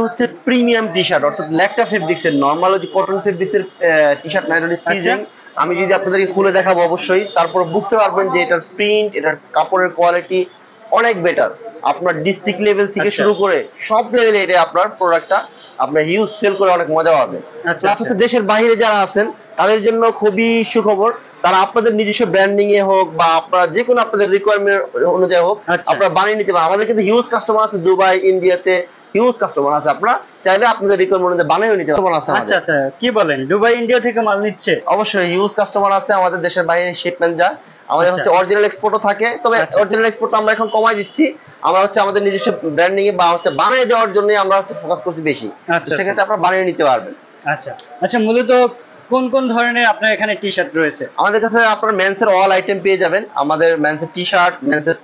হচ্ছে premium T-shirt, অর্থাৎ ল্যাকটা fabrics এর, নরমাল যে কটন ফেব্রিক্স এর টি-শার্ট না, এটা স্টিচিং। আমি যদি আপনাদেরকে খুলে দেখাবো অবশ্যই, তারপর বুঝতে পারবেন যে এটার প্রিন্ট, এটার কাপড়ের কোয়ালিটি অনেক বেটার। আপনার ডিস্ট্রিক্ট লেভেল থেকে শুরু করে সব লেভেলে এটা আপনার প্রোডাক্টটা আপনার হিউজ সেল করে অনেক মজা পাবে। প্লাস হচ্ছে দেশের বাইরে যারা আছেন তাদের জন্য খুবই সুখবর, তারা আপনাদের নিজস্ব ব্র্যান্ডিং এ হোক বা আপনার যে কোনো আপনাদের রিকোয়ারমেন্ট অনুযায়ী হোক আপনারা বানিয়ে নিতে পারেন। আমাদের কিন্তু হিউজ কাস্টমার আছে দুবাই, ইন্ডিয়াতে হিউজ কাস্টমার আছে, আপনারা চাইলে আপনাদের রিকোয়ারমেন্ট অনুযায়ী বানিয়ে নিতে পারেন। আচ্ছা আচ্ছা, কি বলেন, দুবাই ইন্ডিয়া থেকে মাল নিচ্ছে? অবশ্যই হিউজ কাস্টমার আছে, আমাদের দেশের বাইরে শিপমেন্ট যায়। আমাদের হচ্ছে অরিজিনাল এক্সপোর্টও থাকে, তবে অরিজিনাল এক্সপোর্ট আমরা এখন কমাই দিচ্ছি। আমরা হচ্ছে আমাদের নিজস্ব ব্র্যান্ডিং এ বা হচ্ছে বানিয়ে দেওয়ার জন্য আমরা হচ্ছে ফোকাস করছি বেশি, সেক্ষেত্রে আপনারা বানিয়ে নিতে পারবেন। আচ্ছা আচ্ছা, মূলত কোন কোন ধরনের আপনার এখানে টি-শার্ট রয়েছে? আমাদের কাছে আপনারা মেন্সের অল আইটেম পেয়ে যাবেন। আমাদের মেন্সের টি-শার্ট, মেন্সের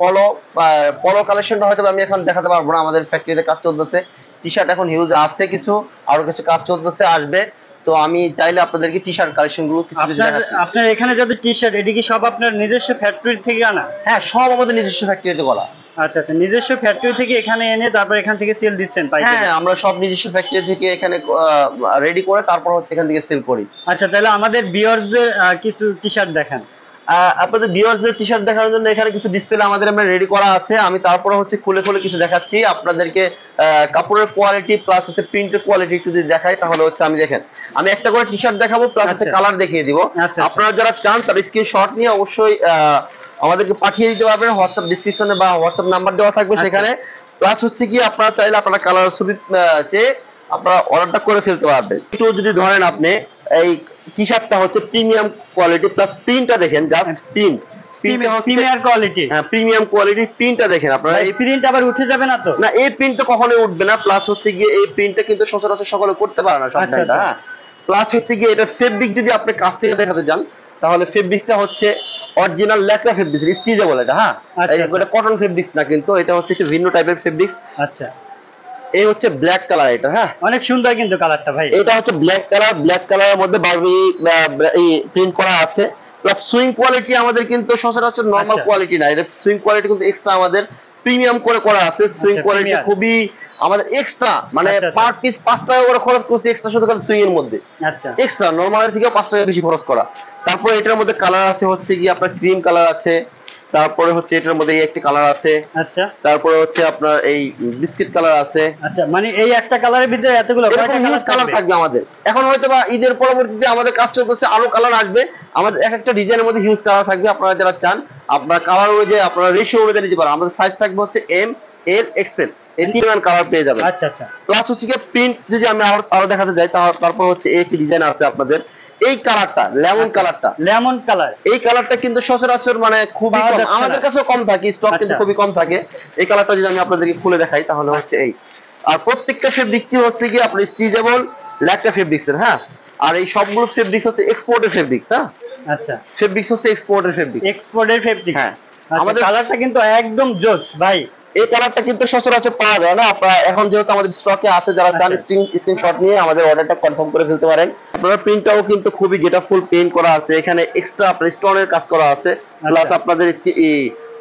পলো কালেকশনটা হয়তো আমি এখন দেখাতে পারবো না, আমাদের ফ্যাক্টরিতে কাজ চলতেছে। টি-শার্ট এখন হিউজ আছে, কিছু আরো কিছু কাজ চলতেছে, আসবে। তো আমি চাইলে আপনাদেরকে টি-শার্ট কালেকশন গুলো কিছু দেখাচ্ছি। আপনার এখানে যাবে টি-শার্ট, এটা কি সব আপনার নিজস্ব ফ্যাক্টরি থেকে আনা? হ্যাঁ, সব আমাদের নিজস্ব ফ্যাক্টরিতে করা। আচ্ছা আচ্ছা, নিজস্ব ফ্যাক্টরি থেকে এখানে এনে তারপর এখান থেকে সেল দিচ্ছেন? হ্যাঁ, আমরা সব নিজস্ব ফ্যাক্টরি থেকে এখানে রেডি করে তারপর হচ্ছে এখান থেকে সেল করি। আচ্ছা, তাহলে আমাদের ভিউয়ার্সদের কিছু টি-শার্ট দেখান। আপনাদের ভিউয়ার্সদের টি-শার্ট দেখানোর জন্য এখানে কিছু ডিসপ্লে আমাদের আমরা রেডি করা আছে। আমি তারপরে হচ্ছে খুলে খুলে কিছু দেখাচ্ছি আপনাদেরকে। কাপড়ের কোয়ালিটি প্লাস হচ্ছে প্রিন্টের কোয়ালিটি একটু যদি দেখাই তাহলে হচ্ছে আমি একটা করে টি-শার্ট দেখাবো, প্লাস হচ্ছে কালার দেখিয়ে দিব। আপনারা যারা চান তারা স্ক্রিনশট নিয়ে অবশ্যই আমাদেরকে পাঠিয়ে দিতে পারবেন। হোয়াটসঅ্যাপ ডিসক্রিপশনে বা হোয়াটসঅ্যাপ নাম্বার দেওয়া থাকবে সেখানে। প্লাস হচ্ছে কি আপনারা চাইলে আপনারা কালার ছবি চেয়ে আপনারা অর্ডারটা করে ফেলতে পারবেন। একটু যদি ধরেন আপনি এই টি-শার্টটা হচ্ছে প্রিমিয়াম কোয়ালিটি, প্লাস প্রিন্টটা দেখেন, জাস্ট প্রিমিয়ার কোয়ালিটি। হ্যাঁ, প্রিমিয়াম কোয়ালিটি প্রিন্টটা দেখেন আপনারা। এই প্রিন্ট আবার উঠে যাবে না তো? না, এই প্রিন্ট তো কখনোই উঠবে না। প্লাস হচ্ছে গিয়ে এই প্রিন্টটা কিন্তু সচরাচর সকলে করতে পারে না সবটা। হ্যাঁ, প্লাস হচ্ছে গিয়ে এটা ফেব্রিক যদি আপনি কাছ থেকে দেখাতে যান তাহলে ফেব্রিকটা হচ্ছে অরিজিনাল ল্যাকড়া ফেব্রিক্স, স্টিচেবল এটা। হ্যাঁ, এটা কটন ফেব্রিক্স না, কিন্তু এটা হচ্ছে একটু ভিন্ন টাইপের ফেব্রিক্স। আচ্ছা, এই হচ্ছে ব্ল্যাক কালার, এটা হ্যাঁ অনেক সুন্দর কিন্তু কালারটা ভাই। এটা হচ্ছে ব্ল্যাক কালার, ব্ল্যাক কালারের মধ্যে বারবি প্রিন্ট করা আছে। প্লাস সুইং কোয়ালিটি আমাদের কিন্তু সচরাচর নরমাল কোয়ালিটি না, এটা সুইং কোয়ালিটি কিন্তু এক্সট্রা আমাদের প্রিমিয়াম করে করা আছে। সুইং কোয়ালিটি খুবই আমাদের এক্সট্রা, মানে পার পিস 5 টাকা করে খরচ করছি এক্সট্রা শুধু খালি সুইং এর মধ্যে। আচ্ছা, এক্সট্রা নরমালের থেকে 5 টাকা বেশি খরচ করা। তারপর এটার মধ্যে কালার আছে হচ্ছে কি আপনার ক্রিম কালার আছে, তারপরে হচ্ছে এটার মধ্যে এই একটা কালার আছে। আচ্ছা, তারপরে হচ্ছে আপনার এই বিস্কিট কালার আছে। আচ্ছা, মানে এই একটা কালারের ভিতরে এতগুলো কয়টা কালার থাকবে আমাদের। এখন হয়তো বা ঈদের পরবর্তীতে আমাদের কাজ চলতেছে, আরো কালার আসবে আমাদের। এক একটা ডিজাইনের মধ্যে হিউজ কালার থাকবে। আপনারা যারা চান আপনারা কালার অনুযায়ী আপনারা রেশিও অনুযায়ী নিতে পারেন। আমাদের সাইজ থাকবে হচ্ছে এম, এল, এক্সেল, এই তিনটা কালার পেয়ে যাবেন। আচ্ছা আচ্ছা, প্লাস হচ্ছে কি প্রিন্ট যদি আমি আরো দেখাতে যাই তারপর হচ্ছে এই ডিজাইন আছে আপনাদের। এই কালারটা লেমন কালার, এই কালারটা কিন্তু সচরাচর মানে খুবই কম, আমাদের কাছেও কম থাকে, স্টক কিন্তু খুবই কম থাকে। এই কালারটা যদি আমি আপনাদেরকে খুলে দেখাই তাহলে হচ্ছে এই, আর প্রত্যেকটা ফেব্রিক্সই হচ্ছে কি আপনার স্টিচেবল ল্যাকটা ফেব্রিক্স এর। হ্যাঁ, আর এই সবগুলো ফেব্রিক্স হচ্ছে এক্সপোর্টেড ফেব্রিক্স। হ্যাঁ, আচ্ছা, ফেব্রিক্স হচ্ছে এক্সপোর্টেড ফেব্রিক্স। হ্যাঁ, আমাদের কালারটা কিন্তু একদম জোচ ভাই। এই কালারটা কিন্তু সচরাচর পাওয়া যায় না। আপনারা এখন যেহেতু আমাদের স্টকে আছে, যারা চান স্ক্রিনশট নিয়ে আমাদের অর্ডারটা কনফার্ম করে ফেলতে পারেন। আপনারা প্রিন্টটাও কিন্তু খুবই গেটআপফুল প্রিন্ট করা আছে, এখানে এক্সট্রা আপনার স্টোনের কাজ করা আছে, প্লাস আপনাদের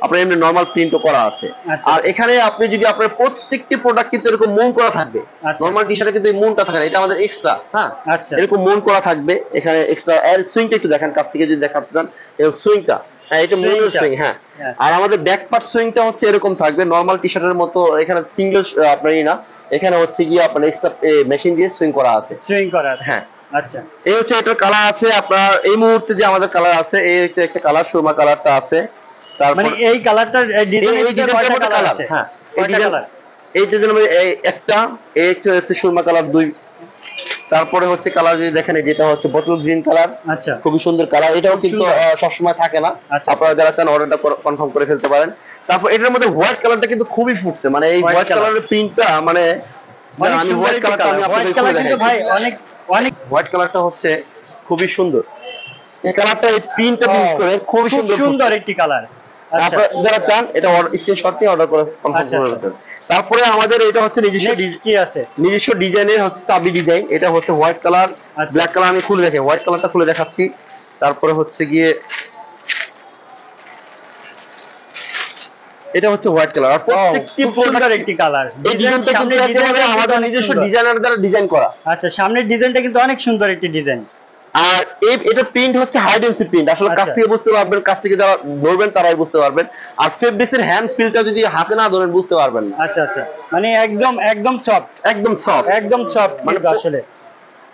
আপনার এমনি নরমাল প্রিন্টও করা আছে। আর এখানে আপনি যদি আপনার প্রত্যেকটি প্রোডাক্ট কিন্তু এরকম মুন করা থাকবে, নরমাল টি-শার্টে কিন্তু এই মুনটা থাকে না, এটা আমাদের এক্সট্রা। হ্যাঁ, এরকম মুন করা থাকবে এখানে এক্সট্রা। এর সুইংটা একটু দেখেন কাছ থেকে যদি দেখাতে চান, এর সুইংটা, হ্যাঁ এটা মুনের সুইং। হ্যাঁ, আর আমাদের ব্যাক পার্ট সুইংটা হচ্ছে এরকম থাকবে নরমাল টি-শার্টের মতো। এখানে সিঙ্গেল আপনারই না, এখানে হচ্ছে গিয়ে আপনার এক্সট্রা মেশিন দিয়ে সুইং করা আছে। হ্যাঁ, আচ্ছা, এই হচ্ছে এটার কালার আছে আপনার এই মুহূর্তে যে আমাদের কালার আছে, এই হচ্ছে একটা কালার, সুরমা কালারটা আছে। মানে এই কালারটা ডিজাইনের কালার আছে। হ্যাঁ, এই ডিজাইনের মধ্যে একটা, এই একটা হচ্ছে সুরমা কালার 2। তারপরে হচ্ছে কালার যদি দেখেন, যেটা হচ্ছে বটল গ্রিন কালার। আচ্ছা, খুবই সুন্দর কালার, এটাও কিন্তু সবসময় থাকে না। আপনারা যারা চান অর্ডারটা কনফার্ম করে ফেলতে পারেন। তারপর এটার মধ্যে হোয়াইট কালারটা কিন্তু খুবই ফুটছে, মানে এই হোয়াইট কালারের প্রিন্টটা মানে আমি হোয়াইট কালারটা আমি আপনাদের কিন্তু ভাই অনেক হোয়াইট কালারটা হচ্ছে খুবই সুন্দর। এই কালারটা এই প্রিন্টটা ইউজ করে খুবই সুন্দর একটি কালার। আপনারা যারা চান এটা স্ক্রিনশট নিয়ে অর্ডার করে কনফার্ম করে ফেলতে। তারপরে আমাদের এটা হচ্ছে নিজস্ব ডিজাইনের হচ্ছে চাবি ডিজাইন। এটা হচ্ছে হোয়াইট কালার, ব্ল্যাক কালার। আমি খুলে দেখে হোয়াইট কালারটা খুলে দেখাচ্ছি। তারপরে হচ্ছে গিয়ে এটা হচ্ছে হোয়াইট কালার। আর প্রত্যেকটি খুব সুন্দর একটি কালার। এই ডিজাইনটা কিন্তু একেবারে আমাদের নিজস্ব ডিজাইনার দ্বারা ডিজাইন করা। আচ্ছা, সামনের ডিজাইনটা কিন্তু অনেক সুন্দর একটি ডিজাইন। আর এটা প্রিন্ট হচ্ছে হাই ডেন্সিটি প্রিন্ট। আসলে কাছ আচ্ছা। থেকে বুঝতে পারবেন, কাছ থেকে যারা ধরবেন তারাই বুঝতে পারবেন। আর ফেব্রিক্সের হ্যান্ড ফিলটা যদি হাতে না ধরেন বুঝতে পারবেন না। আচ্ছা আচ্ছা, মানে একদম সফট, একদম সফট, একদম সফট মানে মানে আসলে।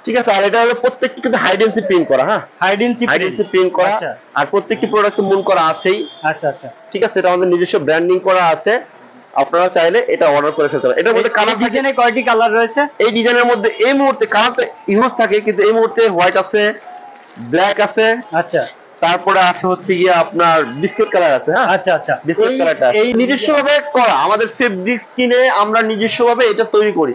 ঠিক আছে। আর এটা হলো প্রত্যেকটি কিন্তু হাই ডেন্সিটি প্রিন্ট করা। হ্যাঁ, হাই ডেন্সিটি প্রিন্ট করা। আচ্ছা আর প্রত্যেকটি প্রোডাক্টে মুন করা আছেই। আচ্ছা আচ্ছা, ঠিক আছে, এটা আমাদের নিজস্ব ব্র্যান্ডিং করা আছে। আপনারা চাইলে এটা অর্ডার করে ফেলতে পারেন। এটার মধ্যে কালার ডিজাইনে কয়টি কালার রয়েছে? এই ডিজাইনের মধ্যে এই মুহূর্তে কালার তো ইউজ থাকে, কিন্তু এই মুহূর্তে হোয়াইট আছে, ব্ল্যাক আছে, আচ্ছা তারপরে আছে হচ্ছে গিয়ে আপনার বিস্কিট কালার আছে। হ্যাঁ আচ্ছা আচ্ছা, বিস্কিট কালারটা এই নিজস্বভাবে করা, আমাদের ফেব্রিক্স কিনে আমরা নিজস্বভাবে এটা তৈরি করি।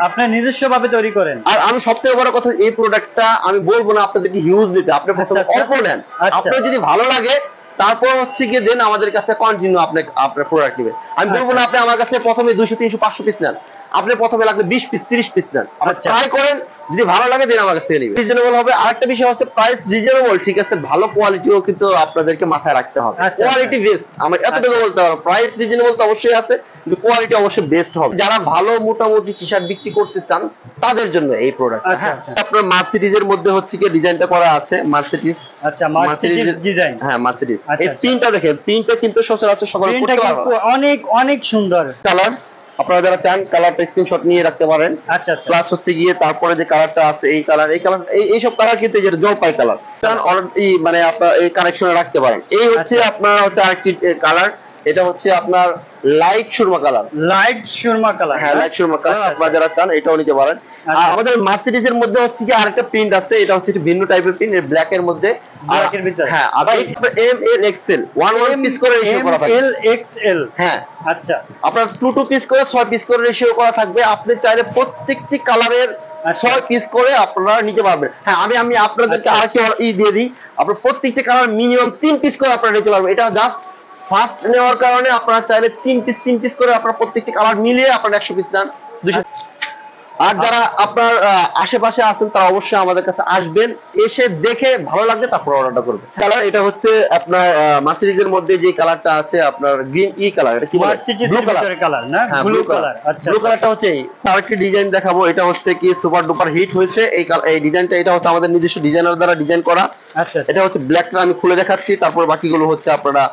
আপনার নিজস্বভাবে তৈরি করেন। আর আমি সবথেকে বড় কথা, এই প্রোডাক্টটা আমি বলবো না আপনাদেরকে হিউজ নিতে, আপনি প্রথমে অল্প নেন, আপনার যদি ভালো লাগে তারপর হচ্ছে গিয়ে দেন আমাদের কাছে কন্টিনিউ আপনার প্রোডাক্ট নেবেন। আমি বলবো না আপনি আমার কাছে প্রথমে 200 300 500 পিস নেন, আপনি প্রথমে লাগলে 20 পিস 30 পিস নেন, ট্রাই করেন, যদি ভালো লাগে দেন আমার কাছ থেকে নেবেন। রিজনেবল হবে। আরেকটা বিষয় হচ্ছে প্রাইস রিজনেবল, ঠিক আছে, ভালো কোয়ালিটিও কিন্তু আপনাদেরকে মাথায় রাখতে হবে। কোয়ালিটি বেস্ট, আমরা এতটুকু বলতে পারবো। প্রাইস রিজনেবল তো অবশ্যই আছে, কিন্তু কোয়ালিটি অবশ্যই বেস্ট হবে। যারা ভালো মোটামুটি টি-শার্ট বিক্রি করতে চান তাদের জন্য এই প্রোডাক্ট। আচ্ছা আচ্ছা, আপনার মার্সিডিজের মধ্যে হচ্ছে কি ডিজাইনটা করা আছে, মার্সিডিজ। আচ্ছা, মার্সিডিজ ডিজাইন। হ্যাঁ মার্সিডিজ। এই প্রিন্টটা দেখেন, প্রিন্টটা কিন্তু সচরাচর সকলে করতে পারবে। অনেক অনেক সুন্দর কালার, আপনারা যারা চান কালারটা স্ক্রিনশট নিয়ে রাখতে পারেন। আচ্ছা আচ্ছা, প্লাস হচ্ছে গিয়ে তারপরে যে কালারটা আছে এই কালার, এই সব কালার কিন্তু যেটা জলপাই কালার চান মানে আপনার এই কানেকশনে রাখতে পারেন। এই হচ্ছে আপনার হচ্ছে আরেকটি কালার, এটা হচ্ছে আপনার light Surma colour. Light Surma colour, হ্যাঁ লাইট সুরমা কালার, আপনারা যারা চান এটাও নিতে পারেন। আর আমাদের মার্সিডিজের মধ্যে হচ্ছে কি আরেকটা প্রিন্ট আছে, এটা হচ্ছে একটু ভিন্ন টাইপের প্রিন্ট, ব্ল্যাক এর মধ্যে, ব্ল্যাকের ভিতরে। হ্যাঁ, আবার এম এল এক্সেল 1 পিস করে রেশিও করা থাকবে। এল এক্সএল, হ্যাঁ আচ্ছা, আপনার 2 পিস করে 6 পিস করে রেশিও করা থাকবে। আপনি চাইলে প্রত্যেকটি কালারের 6 পিস করে আপনারা নিতে পারবেন। হ্যাঁ, আমি আপনাদেরকে আরেকটা দিয়ে দিই, আপনার প্রত্যেকটি কালার মিনিমাম 3 পিস করে আপনারা নিতে পারবেন। এটা জাস্ট ফার্স্ট নেওয়ার কারণে আপনারা চাইলে 3 পিস করে আপনারা প্রত্যেকটি কালার মিলিয়ে আপনারা 100 পিস নেন, 200। আর যারা আপনার আশেপাশে আছেন তারা অবশ্যই আমাদের কাছে আসবেন, এসে দেখে ভালো লাগবে তারপর অর্ডারটা করবেন। কালার এটা হচ্ছে আপনার মার্সিডিজের মধ্যে যে কালারটা আছে আপনার গ্রিন কালার, এটা কি বলে, মার্সিডিজের ভিতরে কালার না, ব্লু কালার। আচ্ছা, ব্লু কালারটা হচ্ছে এই। আরেকটি ডিজাইন দেখাবো, এটা হচ্ছে কি সুপার ডুপার হিট হয়েছে এই ডিজাইনটা। এটা হচ্ছে আমাদের নিজস্ব ডিজাইনার দ্বারা ডিজাইন করা। আচ্ছা, এটা হচ্ছে ব্ল্যাকটা আমি খুলে দেখাচ্ছি, তারপর বাকিগুলো হচ্ছে আপনারা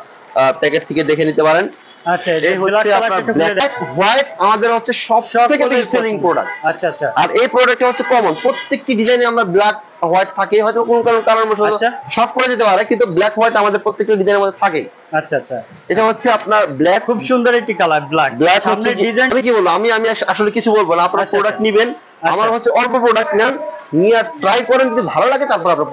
প্যাকেট থেকে দেখে নিতে পারেন। আচ্ছা, এই হচ্ছে আপনার ব্ল্যাক হোয়াইট আমাদের হচ্ছে সবথেকে বেশি সেলিং প্রোডাক্ট। আচ্ছা আচ্ছা, আর এই প্রোডাক্টটা হচ্ছে কমন, প্রত্যেকটি ডিজাইনে আমরা ব্ল্যাক হোয়াইট থাকে, হয়তো কোন কারণবশত শর্ট করে যেতে পারে, কিন্তু ব্ল্যাক হোয়াইট আমাদের প্রত্যেকটা ডিজাইনের মধ্যে থাকে। আচ্ছা আচ্ছা, এটা হচ্ছে আপনার ব্ল্যাক, খুব সুন্দর একটি কালার ব্ল্যাক হচ্ছে ডিজাইন। আমি কি বলবো, আমি আসলে কিছু বলবো না, আপনারা প্রোডাক্ট নেবেন, আমার হচ্ছে অল্প প্রোডাক্ট নেন, নিয়ে ট্রাই করেন, যদি ভালো লাগে তারপর আপনারা